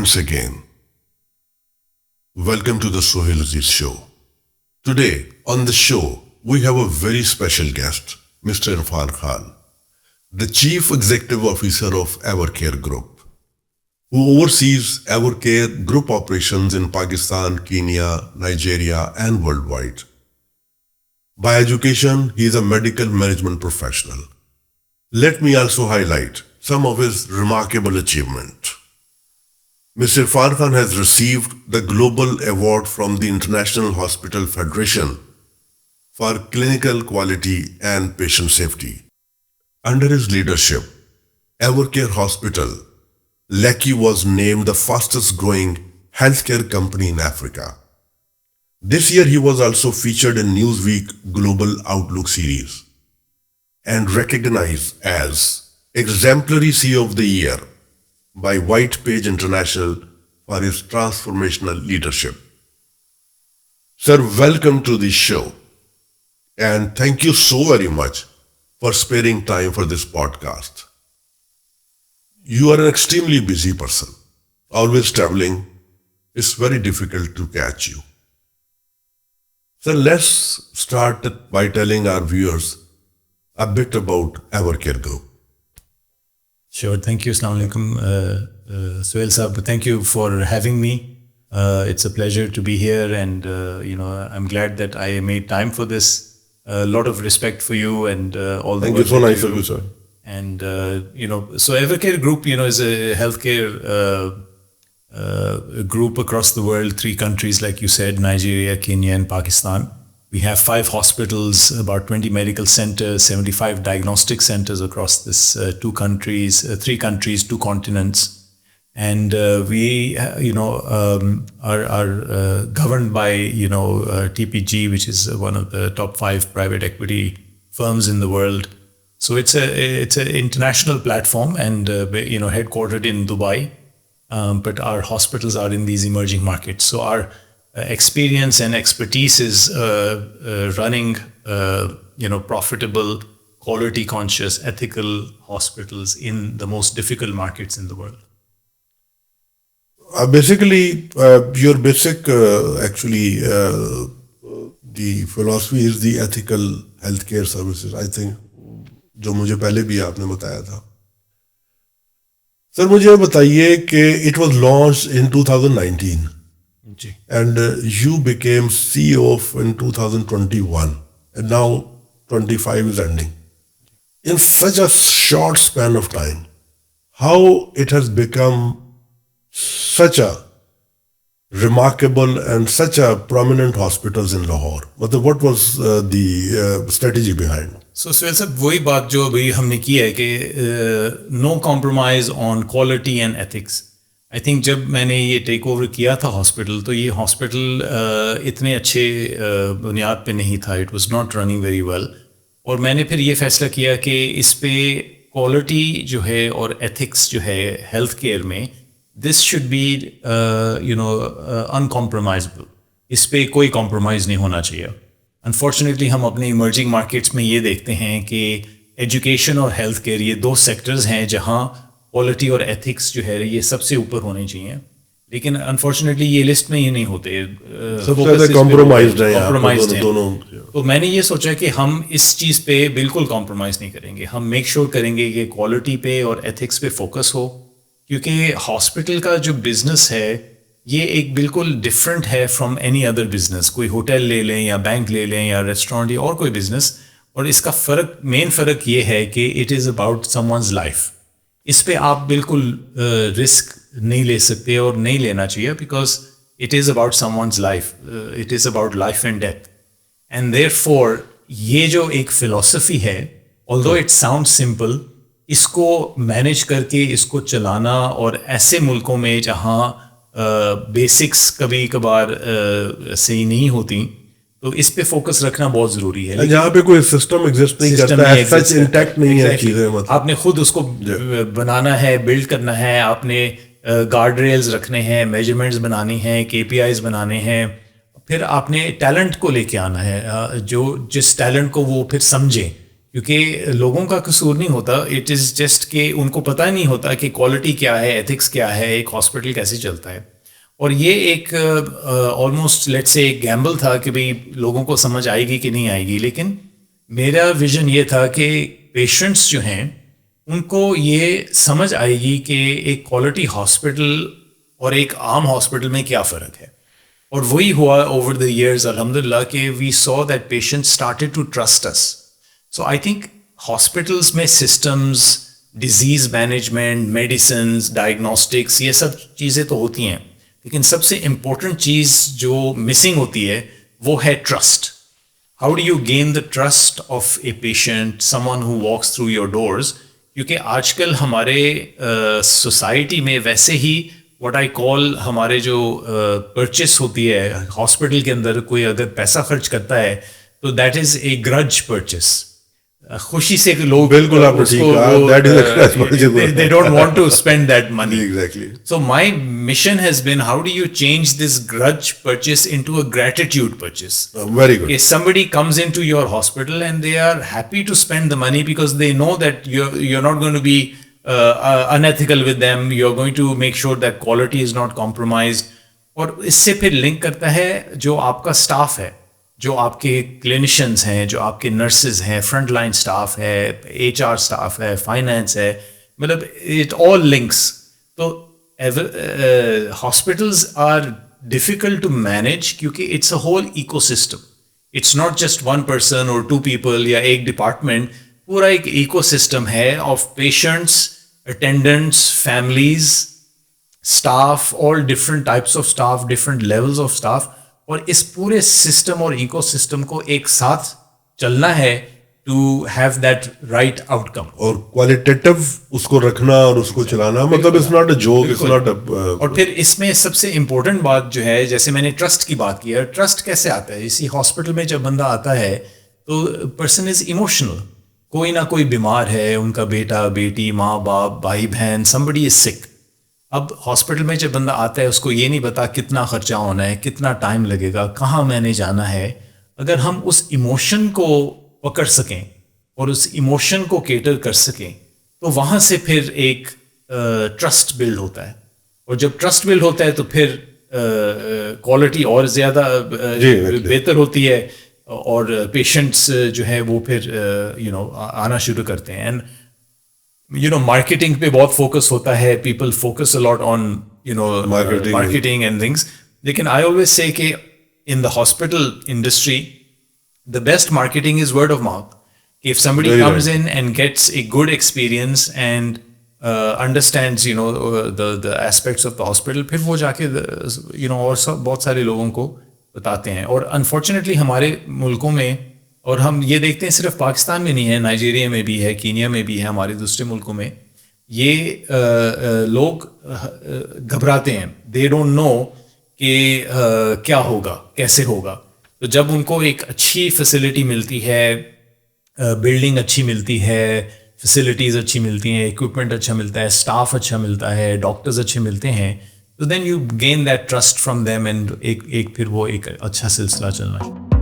once again. Welcome to the Sohail Aziz Show. Today on the show, we have a very special guest, Mr. Irfan Khan, the Chief Executive Officer of Evercare Group, who oversees Evercare Group operations in Pakistan, Kenya, Nigeria, and worldwide. By education, he is a medical management professional. Let me also highlight some of his remarkable achievements. Mr. Irfan Khan has received the Global Award from the International Hospital Federation for clinical quality and patient safety. Under his leadership, Evercare Hospital, Lekki was named the fastest growing healthcare company in Africa. This year he was also featured in Newsweek Global Outlook series and recognized as Exemplary CEO of the Year by White Page International for his transformational leadership. Sir, welcome to the show, and thank you so very much for sparing time for this podcast. You are an extremely busy person, always traveling. It's very difficult to catch you. So let's start by telling our viewers a bit about Evercare Group. Sure. Thank you. Assalamu alaikum, Sohail Saab. Thank you for having me. It's a pleasure to be here, and I'm glad that I made time for this. A lot of respect for you and all the. Thank you. So nice of you, sir. And so Evercare Group, is a healthcare group across the world, 3 countries, like you said, Nigeria, Kenya, and Pakistan. We have 5 hospitals, about 20 medical centers, 75 diagnostic centers across this 3 countries, 2 continents. And we, are governed by, TPG, which is one of the top 5 private equity firms in the world. So it's an international platform, and headquartered in Dubai. But our hospitals are in these emerging markets. So our experience and expertise is running, profitable, quality-conscious, ethical hospitals in the most difficult markets in the world. Basically, your basic, the philosophy is the ethical healthcare services, I think, جو مجھے پہلے بھی آپ نے بتایا تھا. سر مجھے بتائیے کہ it was launch in 2019 and you became CEO in 2021 and now 25 is ending. In such a short span of time, how it has become such a remarkable and such a prominent hospitals in Lahore? What was the strategy behind? So Sohail صاحب وہی بات جو ابھی ہم نے کی ہے کہ no compromise on quality and ethics. I think جب میں نے یہ ٹیک اوور کیا تھا ہاسپٹل, تو یہ ہاسپٹل اتنے اچھے بنیاد پہ نہیں تھا. It was not running very well. اور میں نے پھر یہ فیصلہ کیا کہ اس پہ کوالٹی جو ہے اور ایتھکس جو ہے ہیلتھ کیئر میں, دس شوڈ بی ان کمپرومائزبل. اس پہ کوئی کمپرومائز نہیں ہونا چاہیے. انفارچونیٹلی ہم اپنے ایمرجنگ مارکیٹس میں یہ دیکھتے ہیں کہ ایجوکیشن اور ہیلتھ کیئر یہ 2 سیکٹرز ہیں جہاں کوالٹی اور ایتھکس جو ہے یہ سب سے اوپر ہونے چاہیے. لیکن انفارچونیٹلی یہ لسٹ میں یہ نہیں ہوتے, کمپرومائزڈ ہیں. تو میں نے یہ سوچا کہ ہم اس چیز پہ بالکل کمپرومائز نہیں کریں گے. ہم میک شیور کریں گے کہ کوالٹی پہ اور ایتھکس پہ فوکس ہو, کیونکہ ہاسپٹل کا جو بزنس ہے یہ ایک بالکل ڈفرینٹ ہے فرام اینی ادر بزنس. کوئی ہوٹل لے لیں یا بینک لے لیں یا ریسٹورینٹ یا اور کوئی بزنس, اور اس کا مین فرق یہ ہے کہ it is about someone's life. اس پہ آپ بالکل رسک نہیں لے سکتے اور نہیں لینا چاہیے, because it is about someone's life, it is about life and death. And therefore یہ جو ایک فلاسفی ہے, آلدو اٹ ساؤنڈ سمپل, اس کو مینیج کر کے اس کو چلانا, اور ایسے ملکوں میں جہاں بیسکس کبھی کبھار صحیح نہیں ہوتی, تو اس پہ فوکس رکھنا بہت ضروری ہے. جہاں پہ کوئی سسٹم ایگزسٹ نہیں کرتا ہے, سچ انٹیکٹ نہیں ہے چیزیں, آپ نے خود اس کو بنانا ہے, بلڈ کرنا ہے, آپ نے گارڈ ریلز رکھنے ہیں, میجرمنٹس بنانی ہیں, KPIs بنانے ہیں. پھر آپ نے ٹیلنٹ کو لے کے آنا ہے, جو جس ٹیلنٹ کو وہ پھر سمجھیں, کیونکہ لوگوں کا قصور نہیں ہوتا, اٹ از جسٹ کہ ان کو پتہ نہیں ہوتا کہ کوالٹی کیا ہے, ایتھکس کیا ہے, ایک ہاسپٹل کیسے چلتا ہے. اور یہ ایک آلموسٹ لیٹ سے ایک گیمبل تھا کہ بھئی لوگوں کو سمجھ آئے گی کہ نہیں آئے گی, لیکن میرا ویژن یہ تھا کہ پیشنٹس جو ہیں ان کو یہ سمجھ آئے گی کہ ایک کوالٹی ہاسپٹل اور ایک عام ہاسپٹل میں کیا فرق ہے. اور وہی ہوا اوور دا ایئرز الحمدللہ کہ we saw that patient started to trust us. So I think hospitals میں systems, disease management, medicines, diagnostics, یہ سب چیزیں تو ہوتی ہیں, لیکن سب سے امپورٹنٹ چیز جو مسنگ ہوتی ہے وہ ہے trust. How do you gain the trust of a patient, some one who walks through your doors. کیونکہ آج کل ہمارے سوسائٹی میں ویسے ہی واٹ آئی کال ہمارے جو پرچیز ہوتی ہے ہاسپٹل کے اندر, کوئی اگر پیسہ خرچ کرتا ہے تو دیٹ از اے گرج پرچیز. خوشی سے لوگ بالکل آپ نے ٹھیک کہا, they don't want to spend that money. Exactly. So my mission has been, how do you change this grudge purchase into a gratitude purchase? Very good. If somebody comes into your hospital and they are happy to spend the money because they know that you're not going to be unethical with them, you're going to make sure that quality is not compromised. اور اس سے پھر link کرتا ہے جو آپ کا staff ہے, جو آپ کے کلینیشنز ہیں, جو آپ کے نرسز ہیں, فرنٹ لائن اسٹاف ہے, ایچ آر اسٹاف ہے, فائنینس ہے, مطلب اٹ آل لنکس. تو hospitals are difficult to manage کیونکہ it's a whole ecosystem. It's not just one person اور ٹو پیپل یا ایک ڈپارٹمنٹ, پورا ایک ایکو سسٹم ہے of patients, attendants, families, staff, all different types of staff, different levels of staff. اور اس پورے سسٹم اور ایکو سسٹم کو ایک ساتھ چلنا ہے to have that right outcome. اور کوالٹیٹیو اس کو رکھنا اور اس کو چلانا, مطلب it's not a joke, it's not a. اور پھر اس میں سب سے امپورٹنٹ بات جو ہے, جیسے میں نے ٹرسٹ کی بات کی ہے, ٹرسٹ کیسے آتا ہے؟ اسی ہاسپٹل میں جب بندہ آتا ہے تو پرسن از ایموشنل, کوئی نہ کوئی بیمار ہے, ان کا بیٹا, بیٹی, ماں باپ, بھائی بہن, somebody is sick. اب ہاسپٹل میں جب بندہ آتا ہے اس کو یہ نہیں پتا کتنا خرچہ ہونا ہے, کتنا ٹائم لگے گا, کہاں میں نے جانا ہے. اگر ہم اس ایموشن کو پکڑ سکیں اور اس ایموشن کو کیٹر کر سکیں تو وہاں سے پھر ایک ٹرسٹ بلڈ ہوتا ہے. اور جب ٹرسٹ بلڈ ہوتا ہے تو پھر کوالٹی اور زیادہ بہتر ہوتی ہے, اور پیشنٹس جو ہے وہ پھر آنا شروع کرتے ہیں. اینڈ مارکیٹنگ پہ بہت فوکس ہوتا ہے, people focus a lot on marketing and things. لیکن آئی آلویز سے کہ in the hospital industry the best marketing is word of mouth. If somebody comes in and gets a good experience and understands the aspects of the hospital, پھر وہ جا کے اور بہت سارے لوگوں کو بتاتے ہیں. اور انفارچونیٹلی ہمارے ملکوں میں, اور ہم یہ دیکھتے ہیں صرف پاکستان میں نہیں ہے, نائجیریا میں بھی ہے, کینیا میں بھی ہے, ہمارے دوسرے ملکوں میں, یہ لوگ گھبراتے ہیں. دے ڈونٹ نو کہ کیا ہوگا, کیسے ہوگا. تو جب ان کو ایک اچھی فیسلٹی ملتی ہے, بلڈنگ اچھی ملتی ہے, فیسلٹیز اچھی ملتی ہیں, اکوپمنٹ اچھا ملتا ہے, اسٹاف اچھا ملتا ہے, ڈاکٹرز اچھے ملتے ہیں, تو then you gain that trust from them, and ایک پھر وہ ایک اچھا سلسلہ چلنا ہے.